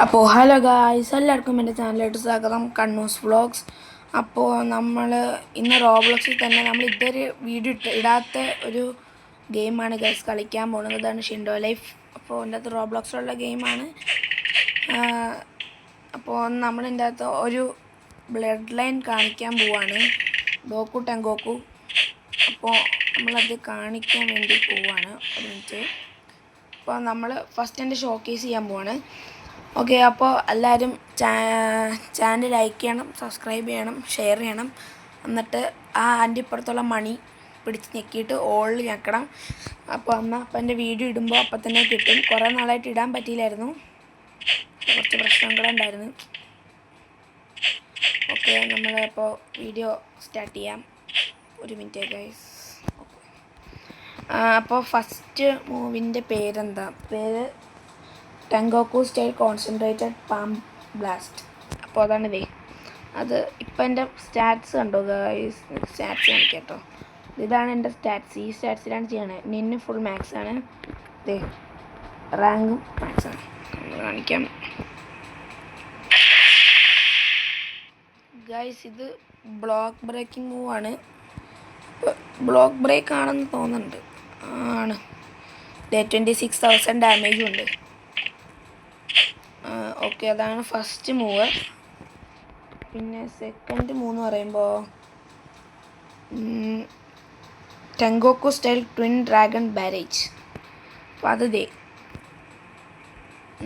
അപ്പോൾ hello guys, എല്ലാവർക്കും എൻ്റെ ചാനലിലോട്ട് സ്വാഗതം. കണ്ണൂസ് വ്ളോഗ്സ്. അപ്പോൾ നമ്മൾ ഇന്ന് റോബ്ലോക്സിൽ തന്നെ നമ്മൾ ഇതൊരു വീഡിയോ ഇടാത്ത ഒരു ഗെയിമാണ് ഗൈസ് കളിക്കാൻ പോകുന്നത്. ഇതാണ് ഷിൻഡോ ലൈഫ്. അപ്പോൾ എൻ്റെ അകത്ത് റോബ്ലോക്സിലുള്ള ഗെയിമാണ്. അപ്പോൾ നമ്മളിൻ്റെ അകത്ത് ഒരു ബ്ലഡ് ലൈൻ കാണിക്കാൻ പോവാണ്, ഗോക്കു ടെങ്കോക്കു. അപ്പോൾ നമ്മളത് കാണിക്കാൻ വേണ്ടി പോവാണ്. ഒരു മിനിറ്റ്. അപ്പോൾ നമ്മൾ ഫസ്റ്റ് എൻ്റെ ഷോക്കേസ് ചെയ്യാൻ പോവാണ്. ഓക്കെ, അപ്പോൾ എല്ലാവരും ചാനൽ ലൈക്ക് ചെയ്യണം, സബ്സ്ക്രൈബ് ചെയ്യണം, ഷെയർ ചെയ്യണം. എന്നിട്ട് ആ അതിൻ്റെ ഇപ്പുറത്തുള്ള മണി പിടിച്ച് ഞെക്കിയിട്ട് ഓളിൽ ഞെക്കണം. അപ്പോൾ എൻ്റെ വീഡിയോ ഇടുമ്പോൾ അപ്പം തന്നെ കിട്ടും. കുറേ നാളായിട്ട് ഇടാൻ പറ്റിയില്ലായിരുന്നു, കുറച്ച് പ്രശ്നങ്ങളുണ്ടായിരുന്നു. ഓക്കെ, നമ്മളിപ്പോൾ വീഡിയോ സ്റ്റാർട്ട് ചെയ്യാം. ഒരു മിനിറ്റ് ഗൈസ്. അപ്പോൾ ഫസ്റ്റ് മൂവിൻ്റെ പേരെന്താ? പേര് ടെങ്കോക്കു സ്റ്റൈൽ കോൺസെൻട്രേറ്റഡ് പാം ബ്ലാസ്റ്റ്. അപ്പോൾ അതാണിതേ. അത് ഇപ്പം എൻ്റെ സ്റ്റാറ്റ്സ് കണ്ടോ ഗൈസ്? സ്റ്റാറ്റ്സ് കാണിക്കാം കേട്ടോ. ഇതാണ് എൻ്റെ സ്റ്റാറ്റ്സ്. ഈ സ്റ്റാറ്റ്സിലാണ് ചെയ്യണത്. നിന്നെ ഫുൾ മാക്സ് ആണ്. ഇതേ റാങ്കും മാക്സ് ആണ്. കാണിക്കാം ഗൈസ്. ഇത് ബ്ലോക്ക് ബ്രേക്കിംഗ് മൂവാണ്. ബ്ലോക്ക് ബ്രേക്ക് ആണെന്ന് തോന്നുന്നുണ്ട്. ആണ്. 26,000 ഡാമേജും ഉണ്ട്. ഓക്കെ, അതാണ് ഫസ്റ്റ് മൂവ്. പിന്നെ സെക്കൻഡ് മൂന്ന് പറയുമ്പോൾ ടെങ്കോക്കു സ്റ്റൈൽ ട്വിൻ ഡ്രാഗൺ ബാരേജ്. അപ്പോൾ അത് ദേ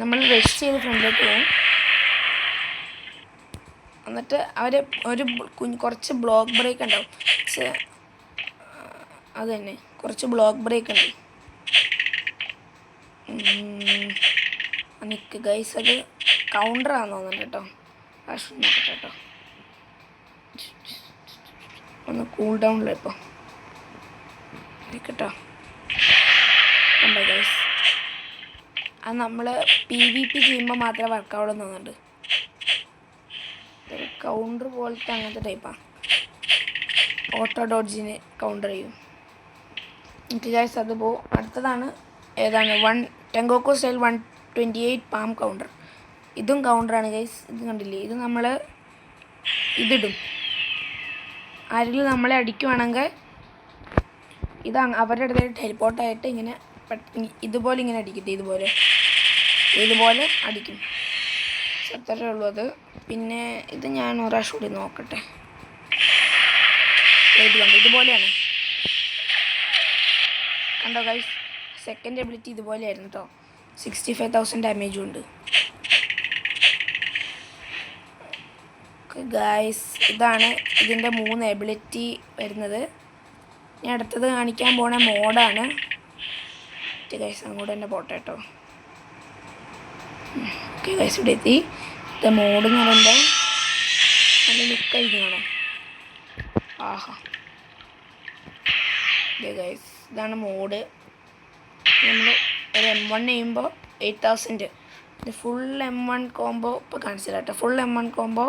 നമ്മൾ റെസ്റ്റ് ചെയ്ത് ഫ്രണ്ടിലേക്ക് പോകും. എന്നിട്ട് അവർ കുറച്ച് ബ്ലോക്ക് ബ്രേക്ക് ഉണ്ടാവും. അത് തന്നെ, കുറച്ച് ബ്ലോക്ക് ബ്രേക്ക് ഉണ്ട്. നിൽക്ക് ഗൈസ്, അത് കൗണ്ടറാന്ന് തോന്നുന്നുണ്ട് കേട്ടോ. ആവശ്യം നോക്കട്ടെ കേട്ടോ. ഒന്ന് കൂൾ ഡൗണിൽ ഇപ്പോൾ കേട്ടോ. കണ്ടോ ഗൈസ്? അത് നമ്മൾ PvP ചെയ്യുമ്പോൾ മാത്രമേ വർക്കാവുള്ളൂ തോന്നുന്നുണ്ട്. കൗണ്ടർ പോലത്തെ അങ്ങനത്തെ ടൈപ്പാണ്. ഓട്ടോ ഡോഡ്ജിന് കൗണ്ടർ ചെയ്യും. എനിക്ക് ഗൈസ് അത് പോവും. അടുത്തതാണ് ഏതാണ്? ടെങ്കോക്കു സ്റ്റൈൽ 128 പാം കൗണ്ടർ. ഇതും കൗണ്ടറാണ് ഗൈസ്. ഇത് കണ്ടില്ലേ? ഇത് നമ്മൾ ഇതിടും. ആരെങ്കിലും നമ്മളെ അടിക്കുവാണെങ്കിൽ ഇത് അവരുടെ അടുത്തായിട്ട് ടെലിപ്പോർട്ടായിട്ട് ഇങ്ങനെ ഇതുപോലെ ഇങ്ങനെ അടിക്കട്ടെ. ഇതുപോലെ അടിക്കും. അത്രേ ഉള്ളൂ അത്. പിന്നെ ഇത് ഞാൻ ഒരു പ്രാവശ്യം കൂടി നോക്കട്ടെ. ഇത് കണ്ടോ? ഇതുപോലെയാണ്. കണ്ടോ ഗൈസ്? സെക്കൻഡ് എബിലിറ്റി ഇതുപോലെയായിരുന്നു കേട്ടോ. 65,000 ഡാമേജും ഉണ്ട് ഗൈസ്. ഇതാണ് ഇതിൻ്റെ 3 എബിലിറ്റി വരുന്നത്. ഞാൻ അടുത്തത് കാണിക്കാൻ പോണ മോഡാണ് ഗൈസ്. അങ്ങോട്ട് തന്നെ പോട്ടെ കേട്ടോ. ഓക്കെ ഗൈസ്, ഇവിടെ എത്തി. ഇത് മോഡ് എന്ന് പറയുമ്പോൾ നല്ല ലുക്കായിരിക്കും കാണാം. ആഹാ, ഗൈസ് ഇതാണ് മോഡ്. നമ്മൾ ഒരു M1 ചെയ്യുമ്പോൾ 8,000. ഇത് ഫുൾ M1 കോംബോ ഇപ്പോൾ കാണിച്ചില്ല കേട്ടോ. Full M1 combo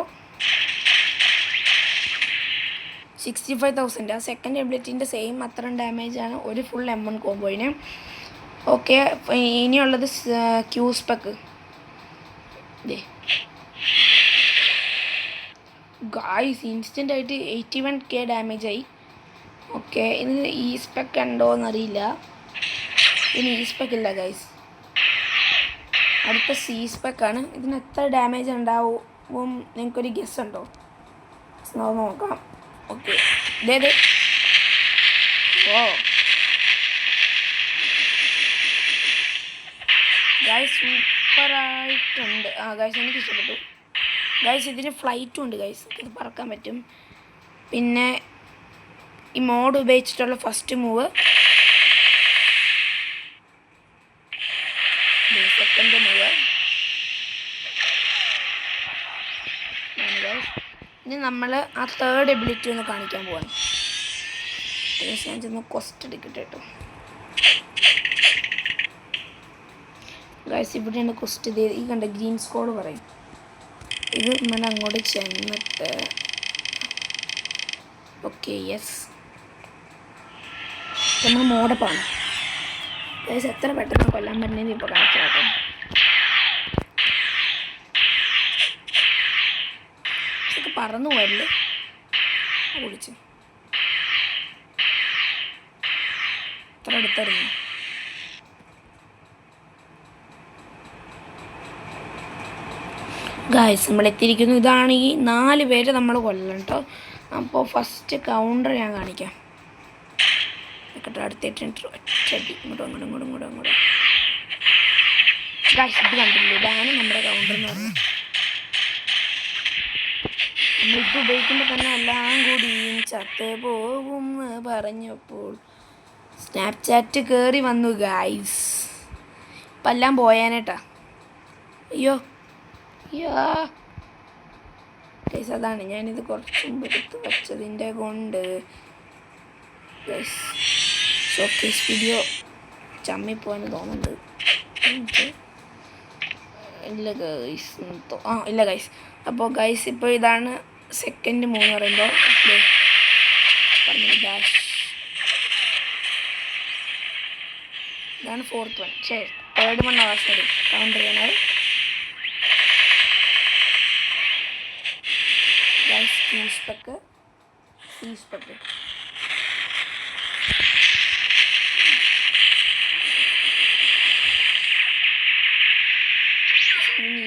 65,000. ആ സെക്കൻഡ് എബിലിറ്റീൻ്റെ സെയിം അത്രയും ഡാമേജാണ് ഒരു ഫുൾ M1 കോംബോയിന്. ഓക്കെ, ഇനിയുള്ളത് ക്യൂ സ്പെക്ക്. ഗായ്സ് ഇൻസ്റ്റൻ്റായിട്ട് 81K ഡാമേജായി. ഓക്കെ, ഇത് ഈ സ്പെക്ക് ഉണ്ടോ എന്നറിയില്ല. ഇനി ഈ സ്പെക്ക് ഇല്ല ഗൈസ്. അടുത്ത C സ്പെക്കാണ്. ഇതിന് എത്ര ഡാമേജ് ഉണ്ടാവും നിങ്ങൾക്കൊരു ഗസ് ഉണ്ടോ? നോക്കാം. ഓക്കെ, ഇതേ ഓ ഗൈസ് സൂപ്പറായിട്ടുണ്ട്. ഗൈസ് എനിക്ക് ഇഷ്ടപ്പെട്ടു ഗൈസ്. ഇതിന് ഫ്ലൈറ്റും ഉണ്ട് ഗൈസ്. ഇത് പറക്കാൻ പറ്റും. പിന്നെ ഈ മോഡ് ഉപയോഗിച്ചിട്ടുള്ള ഫസ്റ്റ് മൂവ്, സെക്കൻഡ് മൂവ്. ഇനി നമ്മൾ ആ തേർഡ് എബിലിറ്റി ഒന്ന് കാണിക്കാൻ പോവാണ്. ഞാൻ ചെന്ന് ക്വസ്റ്റ് എടുക്കട്ടെ കേട്ടോ ഗൈസ്. ഇവിടെയാണ് ക്വസ്റ്റ്. ഈ കണ്ട ഗ്രീൻ സ്കോഡ് പറയും. ഇത് നമ്മൾ അങ്ങോട്ട് ചെന്നിട്ട് ഓക്കെ യെസ്, നമ്മൾ മോഡപ്പാണ് ഗൈസ്. എത്ര പെട്ടെന്ന് കൊല്ലാൻ പറ്റുന്നതെന്ന് ഇപ്പോൾ കാണിച്ചു കേട്ടോ. പറന്നു പോയല്ലേ വിളിച്ചു ഇത്ര അടുത്തായിരുന്നു. ഗായ്സ് നമ്മൾ എത്തിയിരിക്കുന്നു. ഇതാണ് ഈ 4 പേര് നമ്മൾ കൊല്ലണം കേട്ടോ. അപ്പോൾ ഫസ്റ്റ് കൗണ്ടർ ഞാൻ കാണിക്കാം. അടുത്തിട്ടുണ്ട് ഒറ്റടി ഇങ്ങോട്ടും ഗായ്സ് ഇത് കണ്ടില്ലേ, ഇതാണ് നമ്മുടെ കൗണ്ടർ എന്ന് പറഞ്ഞത്. നമ്മളിത് ഉപയോഗിക്കുമ്പോൾ തന്നെ എല്ലാം കൂടി ചത്തേ പോകും പറഞ്ഞപ്പോൾ സ്നാപ്ചാറ്റ് കയറി വന്നു ഗായ്സ്. ഇപ്പം എല്ലാം പോയാനേട്ടാ. അയ്യോ ഗൈസ് അതാണ് ഞാനിത് കുറച്ച് മുമ്പ് എടുത്ത് വച്ചതിൻ്റെ കൊണ്ട് ഷോക്കേസ് വീഡിയോ ചമ്മിപ്പോയെന്ന് തോന്നുന്നുണ്ട്. ഇല്ല ഗൈസ് അപ്പോൾ ഗൈസ് ഇപ്പോൾ ഇതാണ് സെക്കൻഡ് 3 പറയുമ്പോൾ പറഞ്ഞത് ഡാഷ്. ഇതാണ് 4th 1 ശരി 3rd 1 അവസ്ഥ കൗണ്ടർ ചെയ്യണത്. ഗൈസ് ഫീസ്പെക്ക്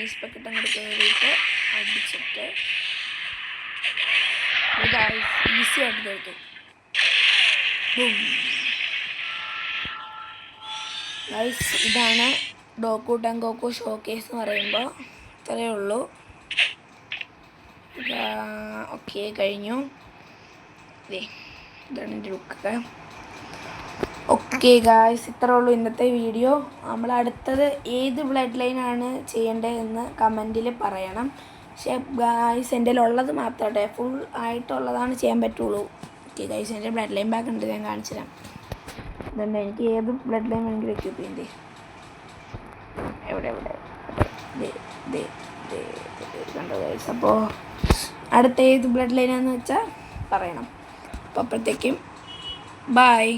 ഈസ്പെക്കിട്ട് അങ്ങോട്ട് കയറിയിട്ട് അടിച്ചിട്ട് ഈസി ആയിട്ട് തീർത്തു. ഗൈസ് ഇതാണ് ഡോക്കു ടെങ്കോക്കു ഷോക്കേസ് എന്ന് പറയുമ്പോൾ ഇത്രയേ ഉള്ളൂ. ഓക്കെ കഴിഞ്ഞു. ഇതാണ് എൻ്റെ ലുക്കൊക്കെ. ഓക്കെ ഗായ്സ് ഇത്രേ ഉള്ളൂ ഇന്നത്തെ വീഡിയോ. നമ്മൾ അടുത്തത് ഏത് ബ്ലഡ് ലൈനാണ് ചെയ്യേണ്ടതെന്ന് കമൻറ്റിൽ പറയണം. പക്ഷേ ഗായ്സ് എൻ്റെ ഉള്ളത് മാത്രമേ ഫുൾ ആയിട്ടുള്ളതാണ് ചെയ്യാൻ പറ്റുള്ളൂ. ഓക്കെ ഗായ്സ് എൻ്റെ ബ്ലഡ് ലൈൻ ബാക്ക് ഉണ്ട്, ഞാൻ കാണിച്ചു തരാം. ഇതുണ്ട്, എനിക്ക് ഏത് ബ്ലഡ് ലൈൻ വേണമെങ്കിലും എക്യൂപ്പ് ചെയ്യണ്ടേ. എവിടെ കണ്ടോ ഗായ്സ്. അപ്പോൾ അടുത്ത ഏത് ബ്ലഡ് ലൈനാണെന്ന് വെച്ചാൽ പറയണം. അപ്പോൾ അപ്പോഴത്തേക്കും ബൈ.